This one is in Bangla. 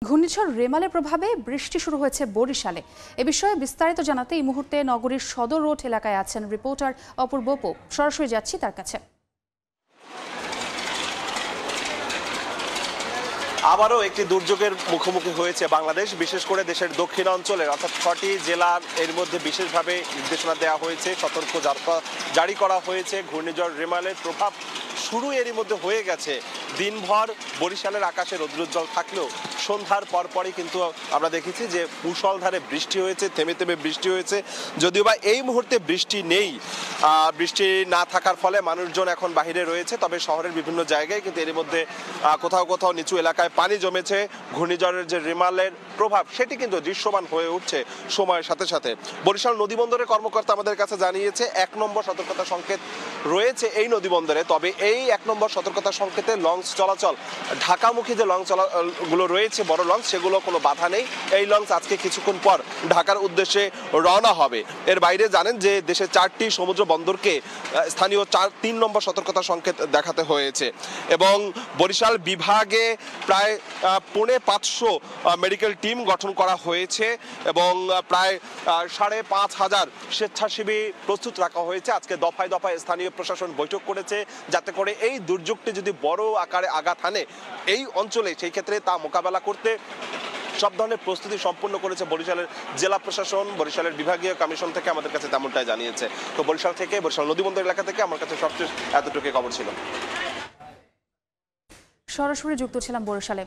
ঘূর্ণিঝড় রেমালের প্রভাবে বৃষ্টি শুরু হয়েছে বরিশালে। এ বিষয়ে বিস্তারিত জানাতে এই মুহূর্তে নগরীর সদর রোড এলাকায় আছেন রিপোর্টার অপূর্ব পোপ। সরাসরি যাচ্ছি তার কাছে। আবারও একটি দুর্যোগের মুখোমুখি হয়েছে বাংলাদেশ, বিশেষ করে দেশের দক্ষিণাঞ্চলের অর্থাৎ 6টি জেলার এর মধ্যে বিশেষভাবে নির্দেশনা দেওয়া হয়েছে, সতর্ক জারি করা হয়েছে। ঘূর্ণিঝড় রেমালের প্রভাব শুরু এরই মধ্যে হয়ে গেছে। দিনভর বরিশালের আকাশে রৌদ্রোজ্জ্বল থাকলেও সন্ধ্যার পরপরই কিন্তু আমরা দেখেছি যে মুষলধারে বৃষ্টি হয়েছে, থেমে থেমে বৃষ্টি হয়েছে। যদিও বা এই মুহূর্তে বৃষ্টি নেই, বৃষ্টি না থাকার ফলে মানুষজন এখন বাহিরে রয়েছে, তবে শহরের বিভিন্ন জায়গায় কিন্তু এর মধ্যে কোথাও কোথাও নিচু এলাকায় পানি জমেছে। ঘূর্ণিঝড়ের যে রেমালের প্রভাব সেটি কিন্তু দৃশ্যমান হয়ে উঠছে সময়ের সাথে সাথে। বরিশাল নদীবন্দরের কর্মকর্তা আমাদের কাছে জানিয়েছে 1 নম্বর সতর্কতা সংকেত রয়েছে এই নদীবন্দরে। তবে এই 1 নম্বর সতর্কতা সংকেতে লঞ্চ চলাচল, ঢাকামুখী যে লঞ্চ গুলো রয়েছে বড় লঞ্চ, সেগুলো কোনো বাধা নেই। এই লঞ্চ আজকে কিছুক্ষণ পর ঢাকার উদ্দেশ্যে রওনা হবে। এর বাইরে জানেন যে দেশের 4টি সমুদ্র বন্দরকে স্থানীয় 3 নম্বর সতর্কতা সংকেত দেখাতে হয়েছে এবং বরিশাল বিভাগে প্রায় 550 মেডিকেল টিম গঠন করা হয়েছে এবং প্রায় 5,500 স্বেচ্ছাসেবী প্রস্তুত রাখা হয়েছে। আজকে দফায় দফায় স্থানীয় প্রশাসন বৈঠক করেছে যাতে করে এই দুর্যোগটি যদি বড় আকারে আঘাত হানে এই অঞ্চলে, সেই ক্ষেত্রে তা মোকাবেলা করতে সব ধরনের প্রস্তুতি সম্পন্ন করেছে বরিশালের জেলা প্রশাসন। বরিশালের বিভাগীয় কমিশন থেকে আমাদের কাছে তেমনটাই জানিয়েছে। তো বরিশাল থেকে, বরিশাল নদীবন্দর এলাকা থেকে আমার কাছে সবচেয়ে এতটুকু খবর ছিল। সরাসরি যুক্ত ছিলাম বরিশালে।